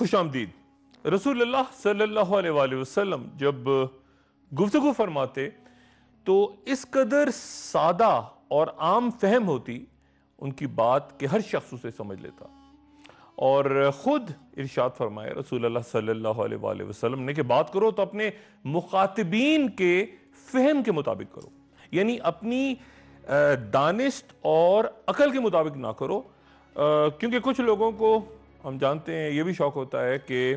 خوش آمدید۔ رسول اللہ صلی اللہ علیہ وسلم جب گفتگو فرماتے تو اس قدر سادہ اور عام فہم ہوتی ان کی بات کہ ہر شخص اسے سمجھ لیتا، اور خود ارشاد فرمائے رسول اللہ صلی اللہ علیہ وسلم نے کہ بات کرو تو اپنے مخاطبین کے فہم کے مطابق کرو، یعنی اپنی دانست اور عقل کے مطابق نہ کرو، کیونکہ کچھ لوگوں کو ہم جانتے ہیں یہ بھی شوق ہوتا ہے کہ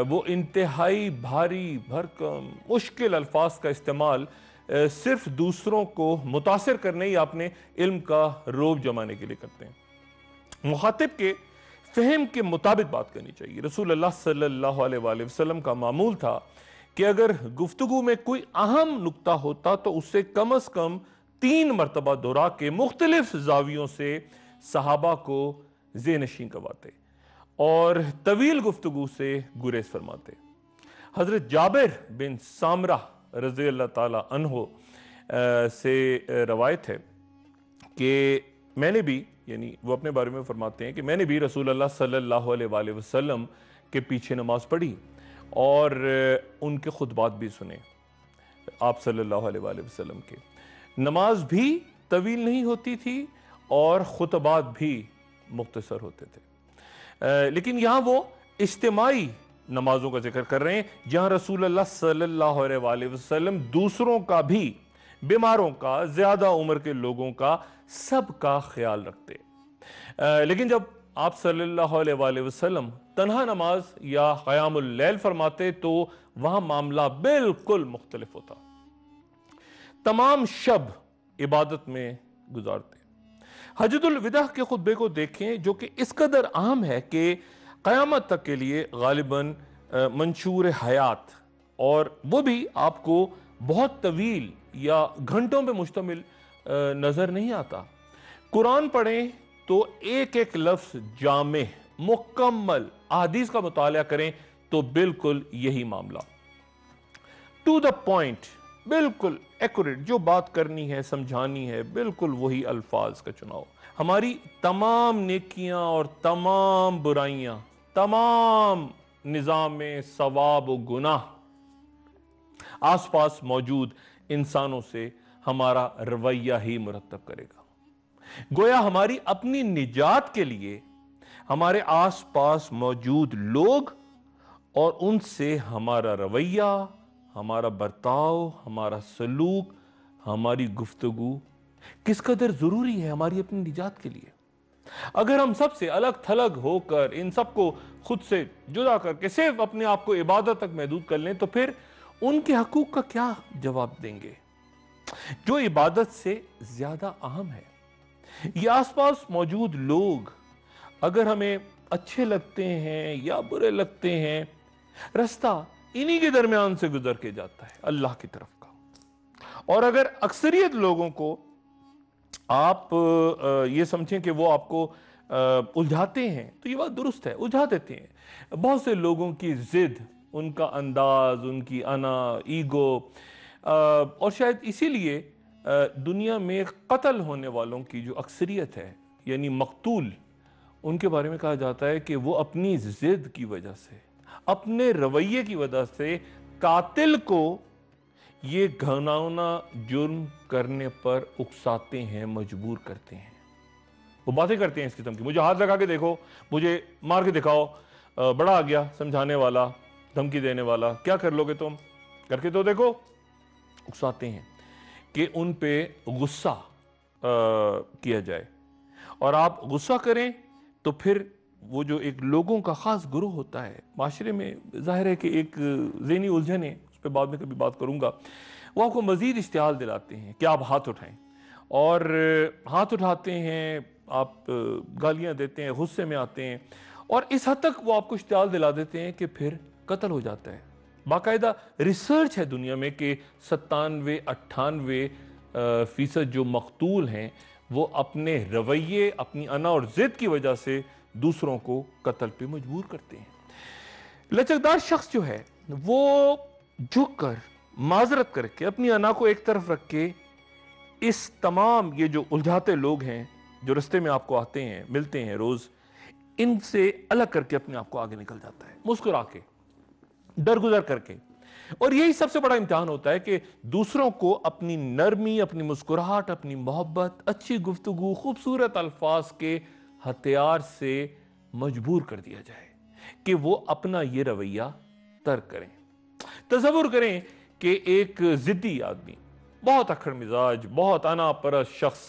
وہ انتہائی بھاری بھرکم مشکل الفاظ کا استعمال صرف دوسروں کو متاثر کرنے یا اپنے علم کا روب جمانے کے لیے کرتے ہیں۔ مخاطب کے فہم کے مطابق بات کرنی چاہیے۔ رسول اللہ صلی اللہ علیہ وسلم کا معمول تھا کہ اگر گفتگو میں کوئی اہم نکتہ ہوتا تو اسے کم از کم 3 مرتبہ دہرا کے مختلف زاویوں سے صحابہ کو ذہن نشین کرواتے اور طویل گفتگو سے گریز فرماتے۔ حضرت جابر بن سامرہ رضی اللہ تعالیٰ عنہ سے روایت ہے کہ میں نے بھی، یعنی وہ اپنے بارے میں فرماتے ہیں کہ میں نے بھی رسول اللہ صلی اللہ علیہ وسلم کے پیچھے نماز پڑھی اور ان کے خطبات بھی سنے، آپ صلی اللہ علیہ وسلم کے۔ نماز بھی طویل نہیں ہوتی تھی اور خطبات بھی مختصر ہوتے تھے، لیکن یہاں وہ اجتماعی نمازوں کا ذکر کر رہے ہیں جہاں رسول اللہ صلی اللہ علیہ وسلم دوسروں کا بھی، بیماروں کا، زیادہ عمر کے لوگوں کا، سب کا خیال رکھتے۔ لیکن جب آپ صلی اللہ علیہ وسلم تنہا نماز یا قیام اللیل فرماتے تو وہاں معاملہ بالکل مختلف ہوتا، تمام شب عبادت میں گزارتے۔ حجۃ الوداع کے خطبے کو دیکھیں جو کہ اس قدر اہم ہے کہ قیامت تک کے لیے غالباً منشور حیات، اور وہ بھی آپ کو بہت طویل یا گھنٹوں پہ مشتمل نظر نہیں آتا۔ قرآن پڑھیں تو ایک ایک لفظ جامع مکمل، احادیث کا مطالعہ کریں تو بالکل یہی معاملہ، ٹو دا پوائنٹ، بالکل ایکوریٹ، جو بات کرنی ہے سمجھانی ہے بالکل وہی الفاظ کا چناؤ۔ ہماری تمام نیکیاں اور تمام برائیاں، تمام نظام ثواب و گناہ آس پاس موجود انسانوں سے ہمارا رویہ ہی مرتب کرے گا۔ گویا ہماری اپنی نجات کے لیے ہمارے آس پاس موجود لوگ اور ان سے ہمارا رویہ، ہمارا برتاؤ، ہمارا سلوک، ہماری گفتگو کس قدر ضروری ہے ہماری اپنی نجات کے لیے۔ اگر ہم سب سے الگ تھلگ ہو کر ان سب کو خود سے جدا کر کے صرف اپنے آپ کو عبادت تک محدود کر لیں تو پھر ان کے حقوق کا کیا جواب دیں گے جو عبادت سے زیادہ اہم ہے۔ یہ آس پاس موجود لوگ اگر ہمیں اچھے لگتے ہیں یا برے لگتے ہیں، رستہ انہی کے درمیان سے گزر کے جاتا ہے اللہ کی طرف کا۔ اور اگر اکثریت لوگوں کو آپ یہ سمجھیں کہ وہ آپ کو الجھاتے ہیں تو یہ بات درست ہے، الجھا دیتے ہیں۔ بہت سے لوگوں کی ضد، ان کا انداز، ان کی انا، ایگو، اور شاید اسی لیے دنیا میں قتل ہونے والوں کی جو اکثریت ہے، یعنی مقتول، ان کے بارے میں کہا جاتا ہے کہ وہ اپنی ضد کی وجہ سے، اپنے رویے کی وجہ سے قاتل کو یہ گھناؤنا جرم کرنے پر اکساتے ہیں، مجبور کرتے ہیں۔ وہ باتیں کرتے ہیں اس قسم کی، مجھے ہاتھ لگا کے دیکھو، مجھے مار کے دکھاؤ، بڑا آ گیا سمجھانے والا، دھمکی دینے والا، کیا کر لو گے تم، کر کے تو دیکھو۔ اکساتے ہیں کہ ان پہ غصہ کیا جائے، اور آپ غصہ کریں تو پھر وہ جو ایک لوگوں کا خاص گروہ ہوتا ہے معاشرے میں، ظاہر ہے کہ ایک ذہنی الجھن ہے، اس پہ بعد میں کبھی بات کروں گا، وہ آپ کو مزید اشتعال دلاتے ہیں کہ آپ ہاتھ اٹھائیں، اور ہاتھ اٹھاتے ہیں، آپ گالیاں دیتے ہیں، غصے میں آتے ہیں، اور اس حد تک وہ آپ کو اشتعال دلا دیتے ہیں کہ پھر قتل ہو جاتا ہے۔ باقاعدہ ریسرچ ہے دنیا میں کہ 97-98% جو مقتول ہیں وہ اپنے رویے، اپنی انا اور ضد کی وجہ سے دوسروں کو قتل پہ مجبور کرتے ہیں۔ لچکدار شخص جو ہے وہ جھک کر، معذرت کر کے، اپنی انا کو ایک طرف رکھ کے اس تمام یہ جو الجھاتے لوگ ہیں جو رستے میں آپ کو آتے ہیں، ملتے ہیں روز، ان سے الگ کر کے اپنے آپ کو آگے نکل جاتا ہے، مسکرا کے، درگزر کر کے۔ اور یہی سب سے بڑا امتحان ہوتا ہے کہ دوسروں کو اپنی نرمی، اپنی مسکراہٹ، اپنی محبت، اچھی گفتگو، خوبصورت الفاظ کے ہتھیار سے مجبور کر دیا جائے کہ وہ اپنا یہ رویہ ترک کریں۔ تصور کریں کہ ایک ضدی آدمی، بہت اکھڑ مزاج، بہت انا پرست شخص،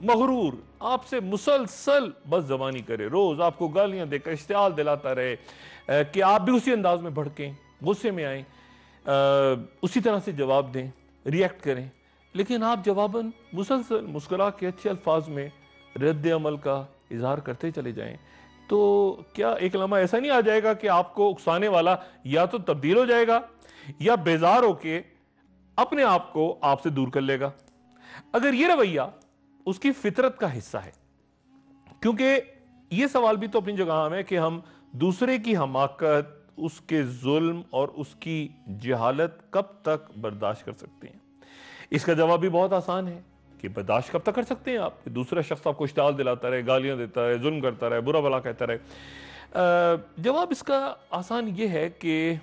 مغرور، آپ سے مسلسل بد زبانی کرے، روز آپ کو گالیاں دے کر اشتعال دلاتا رہے کہ آپ بھی اسی انداز میں بھڑکیں، غصے میں آئیں، اسی طرح سے جواب دیں، ریئیکٹ کریں، لیکن آپ جواباً مسلسل مسکرا کے اچھے الفاظ میں رد عمل کا اظہار کرتے چلے جائیں، تو کیا ایک لمحہ ایسا نہیں آ جائے گا کہ آپ کو اکسانے والا یا تو تبدیل ہو جائے گا یا بیزار ہو کے اپنے آپ کو آپ سے دور کر لے گا؟ اگر یہ رویہ اس کی فطرت کا حصہ ہے، کیونکہ یہ سوال بھی تو اپنی جگہ ہے کہ ہم دوسرے کی حماقت، اس کے ظلم اور اس کی جہالت کب تک برداشت کر سکتے ہیں؟ اس کا جواب بھی بہت آسان ہے کہ برداشت کب تک کر سکتے ہیں آپ کہ دوسرا شخص آپ کو اشتعال دلاتا رہے، گالیاں دیتا رہے، ظلم کرتا رہے، برا بھلا کہتا رہے؟ جواب اس کا آسان یہ ہے کہ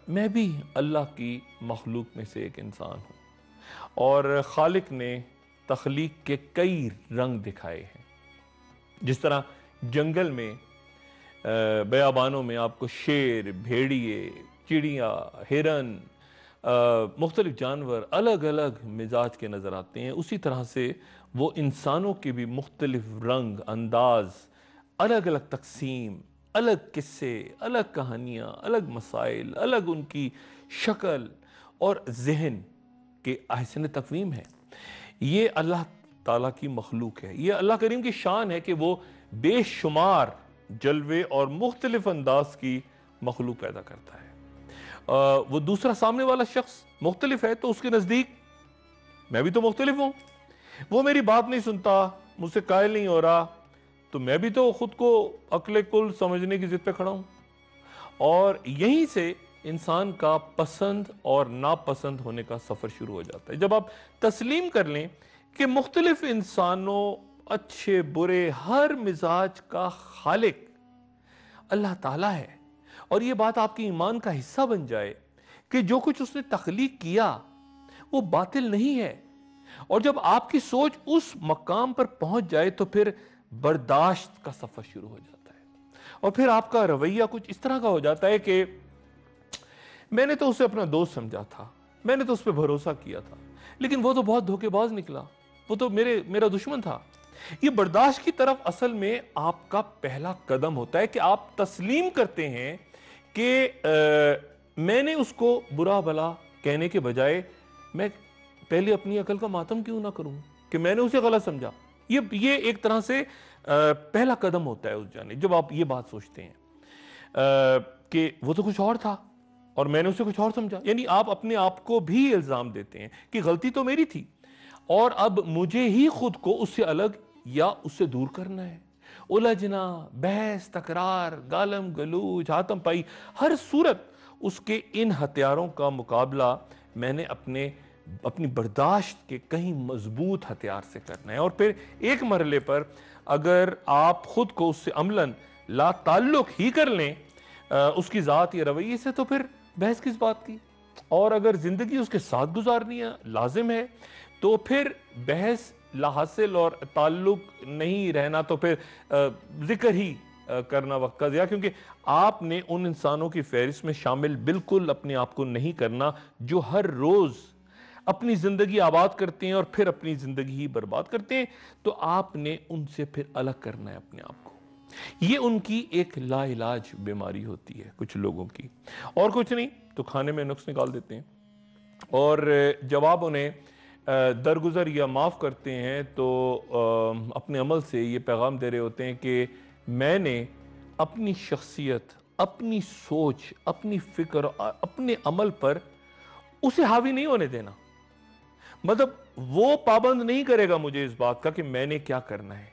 میں بھی اللہ کی مخلوق میں سے ایک انسان ہوں، اور خالق نے تخلیق کے کئی رنگ دکھائے ہیں۔ جس طرح جنگل میں، بیابانوں میں آپ کو شیر، بھیڑیے، چڑیاں، ہرن، مختلف جانور الگ الگ مزاج کے نظر آتے ہیں، اسی طرح سے وہ انسانوں کے بھی مختلف رنگ، انداز، الگ الگ تقسیم، الگ قصے، الگ کہانیاں، الگ مسائل، الگ ان کی شکل اور ذہن کے احسن تقویم ہے۔ یہ اللہ تعالیٰ کی مخلوق ہے، یہ اللہ کریم کی شان ہے کہ وہ بے شمار جلوے اور مختلف انداز کی مخلوق پیدا کرتا ہے۔ وہ دوسرا سامنے والا شخص مختلف ہے تو اس کے نزدیک میں بھی تو مختلف ہوں، وہ میری بات نہیں سنتا، مجھ سے قائل نہیں ہو رہا، تو میں بھی تو خود کو عقل کل سمجھنے کی ضد پہ کھڑا ہوں۔ اور یہیں سے انسان کا پسند اور ناپسند ہونے کا سفر شروع ہو جاتا ہے۔ جب آپ تسلیم کر لیں کہ مختلف انسانوں، اچھے برے، ہر مزاج کا خالق اللہ تعالیٰ ہے، اور یہ بات آپ کے ایمان کا حصہ بن جائے کہ جو کچھ اس نے تخلیق کیا وہ باطل نہیں ہے، اور جب آپ کی سوچ اس مقام پر پہنچ جائے تو پھر برداشت کا سفر شروع ہو جاتا ہے، اور پھر آپ کا رویہ کچھ اس طرح کا ہو جاتا ہے کہ میں نے تو اسے اپنا دوست سمجھا تھا، میں نے تو اس پہ بھروسہ کیا تھا، لیکن وہ تو بہت دھوکے باز نکلا، وہ تو میرا دشمن تھا۔ یہ برداشت کی طرف اصل میں آپ کا پہلا قدم ہوتا ہے کہ آپ تسلیم کرتے ہیں کہ میں نے اس کو برا بھلا کہنے کے بجائے میں پہلے اپنی عقل کا ماتم کیوں نہ کروں کہ میں نے اسے غلط سمجھا۔ یہ ایک طرح سے پہلا قدم ہوتا ہے اس جانب، جب آپ یہ بات سوچتے ہیں کہ وہ تو کچھ اور تھا اور میں نے اسے کچھ اور سمجھا، یعنی آپ اپنے آپ کو بھی الزام دیتے ہیں کہ غلطی تو میری تھی اور اب مجھے ہی خود کو اس سے الگ یا اس سے دور کرنا ہے۔ الجھنا، بحث، تکرار، گالم گلوچ، ہاتم پائی، ہر صورت اس کے ان ہتھیاروں کا مقابلہ میں نے اپنی برداشت کے کہیں مضبوط ہتھیار سے کرنا ہے، اور پھر ایک مرحلے پر اگر آپ خود کو اس سے عملاً لا تعلق ہی کر لیں اس کی ذات یا رویے سے، تو پھر بحث کس بات کی؟ اور اگر زندگی اس کے ساتھ گزارنی ہے، لازم ہے، تو پھر بحث لا حاصل اور تعلق نہیں رہنا تو پھر ذکر ہی کرنا وقت کا ضیاع، کیونکہ آپ نے ان انسانوں کی فہرست میں شامل بالکل اپنے آپ کو نہیں کرنا جو ہر روز اپنی زندگی آباد کرتے ہیں اور پھر اپنی زندگی ہی برباد کرتے ہیں، تو آپ نے ان سے پھر الگ کرنا ہے اپنے آپ کو۔ یہ ان کی ایک لا علاج بیماری ہوتی ہے کچھ لوگوں کی، اور کچھ نہیں تو کھانے میں نقص نکال دیتے ہیں، اور جب آپ انہیں درگزر یا معاف کرتے ہیں تو اپنے عمل سے یہ پیغام دے رہے ہوتے ہیں کہ میں نے اپنی شخصیت، اپنی سوچ، اپنی فکر، اپنے عمل پر اسے حاوی نہیں ہونے دینا، مطلب وہ پابند نہیں کرے گا مجھے اس بات کا کہ میں نے کیا کرنا ہے،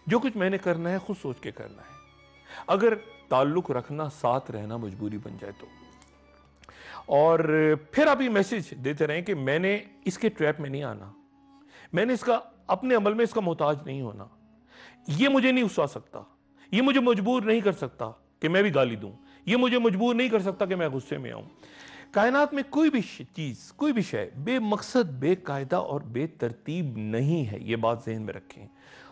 جو کچھ میں نے کرنا ہے خود سوچ کے کرنا ہے۔ اگر تعلق رکھنا، ساتھ رہنا مجبوری بن جائے تو، اور پھر آپ یہ میسج دیتے رہیں کہ میں نے اس کے ٹریپ میں نہیں آنا، میں نے اپنے عمل میں اس کا محتاج نہیں ہونا، یہ مجھے نہیں اکسا سکتا، یہ مجھے مجبور نہیں کر سکتا کہ میں بھی گالی دوں، یہ مجھے مجبور نہیں کر سکتا کہ میں غصے میں آؤں۔ کائنات میں کوئی بھی چیز، کوئی بھی شے بے مقصد، بے قاعدہ اور بے ترتیب نہیں ہے، یہ بات ذہن میں رکھیں۔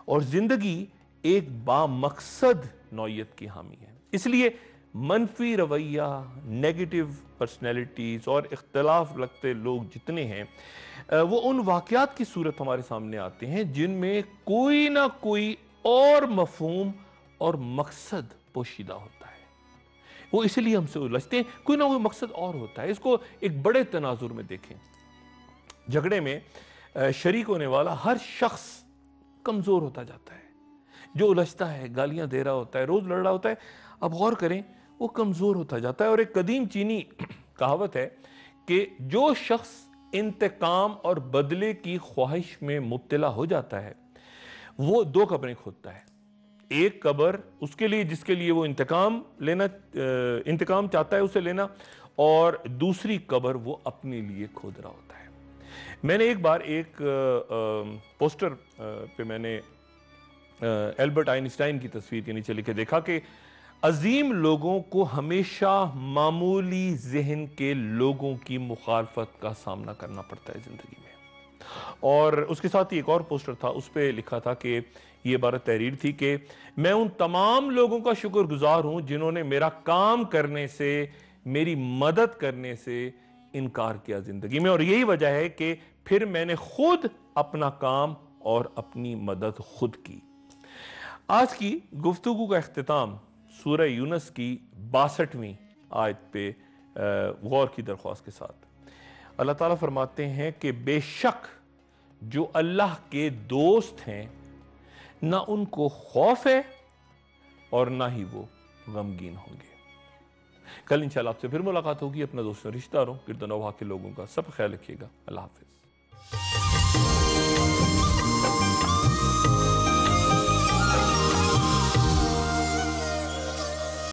اور زندگی ایک با مقصد نوعیت کی حامی ہے۔ اس لیے منفی رویہ، نیگیٹو پرسنالٹیز اور اختلاف رکھتے لوگ جتنے ہیں وہ ان واقعات کی صورت ہمارے سامنے آتے ہیں جن میں کوئی نہ کوئی اور مفہوم اور مقصد پوشیدہ ہوتا ہے۔ وہ اس لیے ہم سے الجھتے ہیں، کوئی نہ کوئی مقصد اور ہوتا ہے۔ اس کو ایک بڑے تناظر میں دیکھیں۔ جھگڑے میں شریک ہونے والا ہر شخص کمزور ہوتا جاتا ہے۔ جو الجھتا ہے، گالیاں دے رہا ہوتا ہے، روز لڑ رہا ہوتا ہے، اب غور کریں، وہ کمزور ہوتا جاتا ہے۔ اور ایک قدیم چینی کہاوت ہے کہ جو شخص انتقام اور بدلے کی خواہش میں مبتلا ہو جاتا ہے وہ دو قبریں کھودتا ہے۔ ایک قبر اس کے لیے جس کے لیے وہ انتقام چاہتا ہے اسے لینا، اور دوسری قبر وہ اپنے لیے کھود رہا ہوتا ہے۔ میں نے ایک بار ایک پوسٹر پہ میں نے البرٹ آئنسٹائن کی تصویر کے نیچے لکھے دیکھا کہ عظیم لوگوں کو ہمیشہ معمولی ذہن کے لوگوں کی مخالفت کا سامنا کرنا پڑتا ہے زندگی میں۔ اور اس کے ساتھ ایک اور پوسٹر تھا، اس پہ لکھا تھا کہ یہ عبارت تحریر تھی کہ میں ان تمام لوگوں کا شکر گزار ہوں جنہوں نے میرا کام کرنے سے، میری مدد کرنے سے انکار کیا زندگی میں، اور یہی وجہ ہے کہ پھر میں نے خود اپنا کام اور اپنی مدد خود کی۔ آج کی گفتگو کا اختتام سورہ یونس کی 62ویں آیت پہ غور کی درخواست کے ساتھ۔ اللہ تعالیٰ فرماتے ہیں کہ بے شک جو اللہ کے دوست ہیں نہ ان کو خوف ہے اور نہ ہی وہ غمگین ہوں گے۔ کل انشاءاللہ آپ سے پھر ملاقات ہوگی۔ اپنا دوستوں، رشتہ داروں، گرد و نواح کے لوگوں کا سب خیال رکھیے گا۔ اللہ حافظ۔